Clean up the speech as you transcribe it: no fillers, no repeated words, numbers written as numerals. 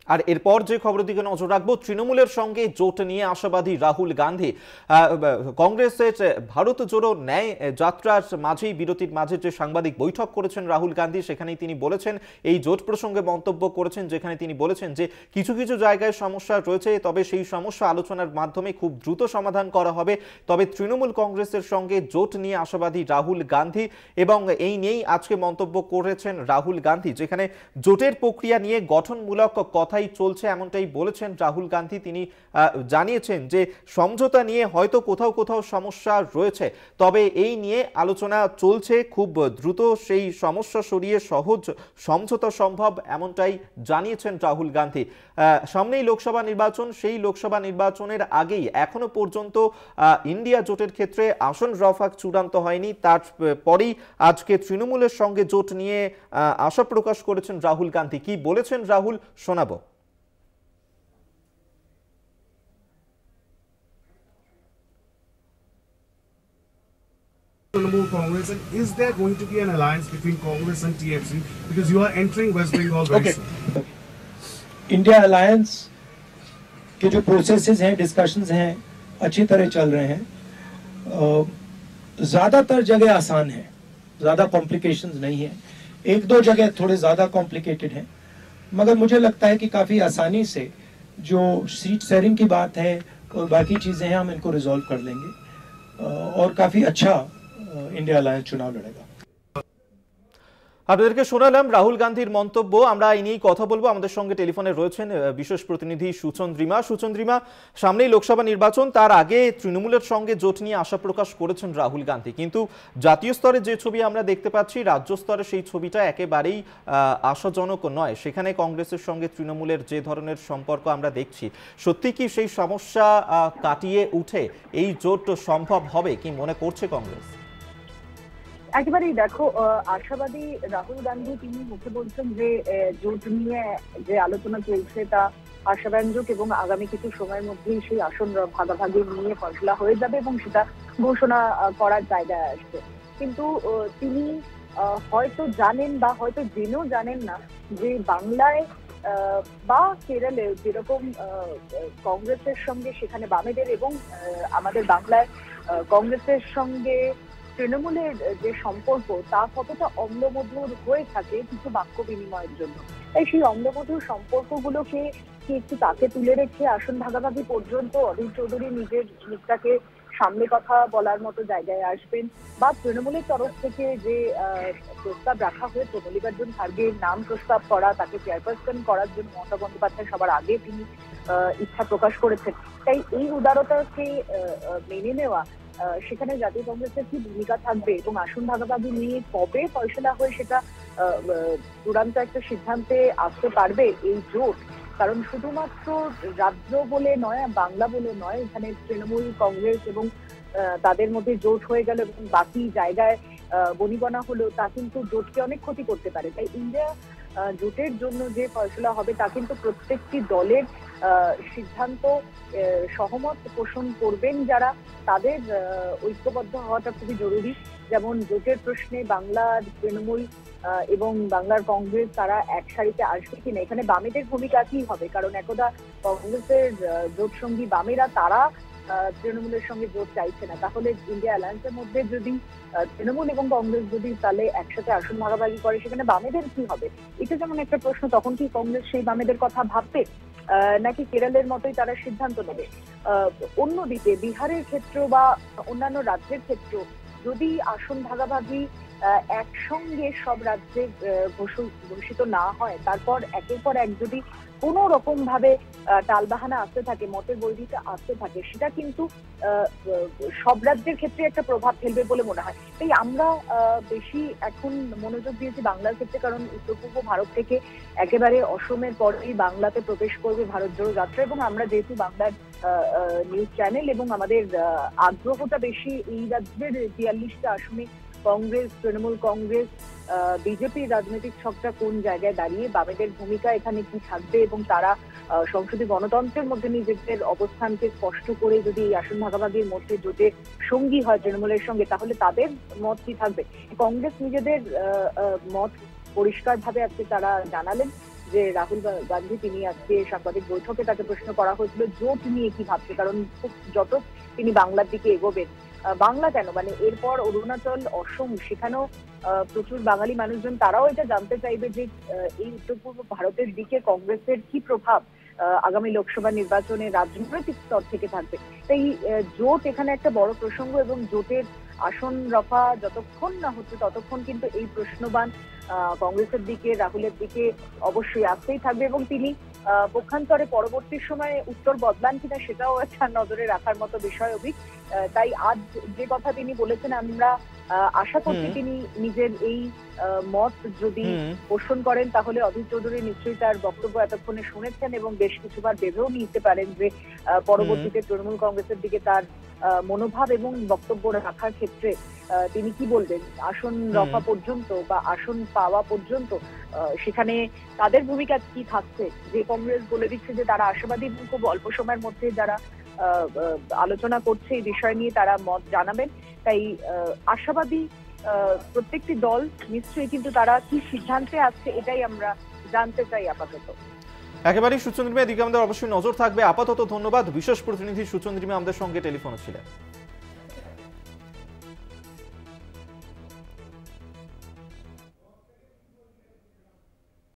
আর এরপর যে খবরের দিকে নজর রাখবো, তৃণমূলের সঙ্গে জোট নিয়ে আশাবাদী রাহুল গান্ধী। কংগ্রেসের ভারত জোড়ো ন্যায় যাত্রার মাঝেই, বিরতির মাঝে যে সাংবাদিক বৈঠক করেছেন রাহুল গান্ধী, সেখানেই তিনি বলেছেন, এই জোট প্রসঙ্গে মন্তব্য করেছেন, যেখানে তিনি বলেছেন যে কিছু কিছু জায়গায় সমস্যা রয়েছে, তবে সেই সমস্যা আলোচনার মাধ্যমে খুব দ্রুত সমাধান করা হবে। তবে তৃণমূল কংগ্রেসের সঙ্গে জোট নিয়ে আশাবাদী রাহুল গান্ধী, এবং এই নিয়েই আজকে মন্তব্য করেছেন রাহুল গান্ধী, যেখানে জোটের প্রক্রিয়া নিয়ে গঠনমূলক কথাই চলছে এমনটাই বলেছেন রাহুল গান্ধী। তিনি জানিয়েছেন যে সমঝোতা নিয়ে হয়তো কোথাও কোথাও সমস্যা রয়েছে, তবে এই নিয়ে আলোচনা চলছে, খুব দ্রুত সেই সমস্যা সরিয়ে সহজ সমঝোতা সম্ভব, এমনটাই জানিয়েছেন রাহুল গান্ধী। সামনেই লোকসভা নির্বাচন, সেই লোকসভা নির্বাচনের আগেই এখনো পর্যন্ত ইন্ডিয়া জোটের ক্ষেত্রে আসন রফা চূড়ান্ত হয়নি। তারপরেই আজকে তৃণমূলের সঙ্গে জোট নিয়ে আশা প্রকাশ করেছেন রাহুল গান্ধী। কি বলেছেন রাহুল, শোনাবো। Trinamool Congress, and is there going to be an alliance between Congress and TFC, because you are entering West Bengal very soon? India alliance के जो प्रोसेसेस हैं, डिस्कशंस हैं, अच्छी तरह चल रहे हैं। ज़्यादातर जगह आसान है, ज़्यादा कॉम्प्लिकेशंस नहीं है। एक दो जगह थोड़े ज़्यादा कॉम्प्लिकेटेड हैं, मगर मुझे लगता है कि काफ़ी आसानी से जो सीट शेयरिंग की बात है और बाकी चीज़ें हैं, हम इनको रिजॉल्व कर लेंगे और काफ़ी अच्छा इंडिया अलायंस चुनाव लड़ेगा। আপনাদেরকে শোনালাম রাহুল গান্ধীর মন্তব্য। আমরা এই নিয়েই কথা বলবো। আমাদের সঙ্গে টেলিফোনে রয়েছেন বিশেষ প্রতিনিধি সুচন্দ্রিমা। সুচন্দ্রিমা, সামনেই লোকসভা নির্বাচন, তার আগে তৃণমূলের সঙ্গে জোট নিয়ে আশা প্রকাশ করেছেন রাহুল গান্ধী, কিন্তু জাতীয় স্তরে যে ছবি আমরা দেখতে পাচ্ছি, রাজ্য স্তরে সেই ছবিটা একেবারেই আশাজনক নয়। সেখানে কংগ্রেসের সঙ্গে তৃণমূলের যে ধরনের সম্পর্ক আমরা দেখছি, সত্যি কি সেই সমস্যা কাটিয়ে উঠে এই জোট সম্ভব হবে, কি মনে করছে কংগ্রেস? একেবারেই দেখো, আশাবাদী রাহুল গান্ধী তিনি মুখে বলছেন যে জোট নিয়ে যে আলোচনা চলছে তা আশাব্যঞ্জক, এবং আগামী কিছু সময়ের মধ্যেই সেই আসন ভাগাভাগি নিয়ে ফয়সলা হয়ে যাবে এবং সেটা ঘোষণা করার জায়গায় আসবে। কিন্তু তিনি হয়তো জানেন বা হয়তো জেনেও জানেন না যে বাংলায় বা কেরলে যেরকম কংগ্রেসের সঙ্গে সেখানে বামেদের এবং আমাদের বাংলায় কংগ্রেসের সঙ্গে তৃণমূলের যে সম্পর্ক তা কতটা অম্লমধুর হয়ে থাকে কিছু বাক্য বিনিময়ের জন্য। তাই সেই অম্লমধুর সম্পর্কগুলোকে কি একটু তাকে তুলে রেখে আসন ভাগাভাগি পর্যন্ত অধীর চৌধুরী নিজের মুখটাকে সামনে কথা বলার মতো জায়গায় আসবেন, বা তৃণমূলের তরফ থেকে যে প্রস্তাব রাখা হয়েছে মল্লিকার্জুন খার্গের নাম প্রস্তাব করা, তাকে চেয়ারপারসন করার জন্য মমতা বন্দ্যোপাধ্যায় সবার আগে তিনি ইচ্ছা প্রকাশ করেছেন। তাই এই উদারতাকে মেনে নেওয়া, সেখানে জাতীয় কংগ্রেসের কি ভূমিকা থাকবে এবং আসন ভাগাভাগি নিয়ে কবে ফয়সলা হয়ে সেটা চূড়ান্ত একটা সিদ্ধান্তে আসতে পারবে এই জোট। কারণ শুধুমাত্র রাজ্য বলে নয়, বাংলা বলে নয়, এখানে তৃণমূল কংগ্রেস এবং তাদের মধ্যে জোট হয়ে গেল এবং বাকি জায়গায় বনিবনা হলো, তা কিন্তু জোটকে অনেক ক্ষতি করতে পারে। তাই ইন্ডিয়া জোটের জন্য যে ফয়সলা হবে তা কিন্তু প্রত্যেকটি দলের সিদ্ধান্ত সহমত পোষণ করবেন যারা, তাদের ঐক্যবদ্ধ হওয়াটা খুবই জরুরি। যেমন জোটের প্রশ্নে বাংলার তৃণমূল এবং বাংলার কংগ্রেস তারা এক সারিতে আসবে কিনা, এখানে বামেদের ভূমিকা কি হবে, কারণ একদা কংগ্রেসের জোট সঙ্গী বামেরা তারা তৃণমূলের সঙ্গে জোট চাইছে না। তাহলে ইন্ডিয়া অ্যালায়েন্সের মধ্যে যদি তৃণমূল এবং কংগ্রেস যদি তাহলে একসাথে আসন ভাগাভাগি করে, সেখানে বামেদের কি হবে, এটা যেমন একটা প্রশ্ন। তখন কি কংগ্রেস সেই বামেদের কথা ভাববে, নাকি কেরলের মতোই তারা সিদ্ধান্ত নেবে? অন্যদিকে বিহারের ক্ষেত্র বা অন্যান্য রাজ্যের ক্ষেত্র যদি আসন ভাগাভাগি একসঙ্গে সব রাজ্যে ঘোষিত না হয়, তারপর একের পর এক যদি কোনো রকম ভাবে টালবাহানা আসতে থাকে, মতের বৈরিতা আসতে থাকে, সেটা কিন্তু সব রাজ্যের ক্ষেত্রে একটা প্রভাব ফেলবে বলে মনে হয়। তাই আমরা বেশি এখন মনোযোগ দিয়েছি বাংলার ক্ষেত্রে, কারণ উত্তর পূর্ব ভারত থেকে একেবারে অসমের পরেই বাংলাতে প্রবেশ করবে ভারত জোড়ো যাত্রা, এবং আমরা যেহেতু বাংলার নিউজ চ্যানেল এবং আমাদের আগ্রহটা বেশি এই রাজ্যের ৪২টা আসনে কংগ্রেস, তৃণমূল কংগ্রেস, বিজেপির রাজনৈতিক ছকটা কোন জায়গায় দাঁড়িয়ে, বামেদের ভূমিকা এখানে কি থাকবে, এবং তারা সংসদীয় গণতন্ত্রের মধ্যে নিজেদের অবস্থানকে স্পষ্ট করে যদি এই আসন ভাগাভাগির মধ্যে জোটের সঙ্গী হয় তৃণমূলের সঙ্গে, তাহলে তাদের মত কি থাকবে। কংগ্রেস নিজেদের মত পরিষ্কার ভাবে আজকে তারা জানালেন যে রাহুল গান্ধী তিনি আজকে সাংবাদিক বৈঠকে তাকে প্রশ্ন করা হয়েছিল জোট নিয়ে কি ভাবছে, কারণ যত তিনি বাংলার দিকে এগোবেন, বাংলা কেন মানে এরপর অরুণাচল, অসম, সেখানেও প্রচুর বাঙালি মানুষজন, তারাও এটা জানতে চাইবে যে এই উত্তর পূর্ব ভারতের দিকে কংগ্রেসের কি প্রভাব আগামী লোকসভা নির্বাচনে রাজনৈতিক স্তর থেকে থাকবে। তাই জোট এখানে একটা বড় প্রসঙ্গ, এবং জোটের আসন রফা যতক্ষণ না হচ্ছে ততক্ষণ কিন্তু এই প্রশ্নবান কংগ্রেসের দিকে, রাহুলের দিকে অবশ্যই আসতেই থাকবে, এবং তিনি পক্ষান্তরে পরবর্তী সময়ে উত্তর বদলান কিনা সেটাও একটা নজরে রাখার মতো বিষয় অভিক। তাই আজ যে কথা তিনি বলেছেন, আমরা আশা করছি তিনি নিজের এই মত যদি পোষণ করেন তাহলে অধীর চৌধুরী নিশ্চয়ই তার বক্তব্য এতক্ষণে শুনেছেন এবং বেশ কিছুবার ভেবেও নিতে পারেন যে পরবর্তীতে তৃণমূল কংগ্রেসের দিকে তার মনোভাব এবং বক্তব্য রাখার ক্ষেত্রে তিনি কি বলবেন আসন রফা পর্যন্ত বা আসন পাওয়া পর্যন্ত, সেখানে তাদের ভূমিকা কি থাকছে। যে কংগ্রেস বলে দিচ্ছে যে তারা আশাবাদী এবং খুব অল্প সময়ের মধ্যে যারা আলোচনা করছে এই বিষয় নিয়ে তারা মত জানাবেন। তাই আশাবাদী প্রত্যেকটি দল নিশ্চয়ই, কিন্তু তারা কি সিদ্ধান্তে আসছে এটাই আমরা জানতে চাই আপাতত। একেবারেই সুচন্দ্রিমা, এদিকে আমাদের অবশ্যই নজর থাকবে। আপাতত ধন্যবাদ। বিশেষ প্রতিনিধি সুচন্দ্রিমা আমাদের সঙ্গে টেলিফোনে ছিলেন।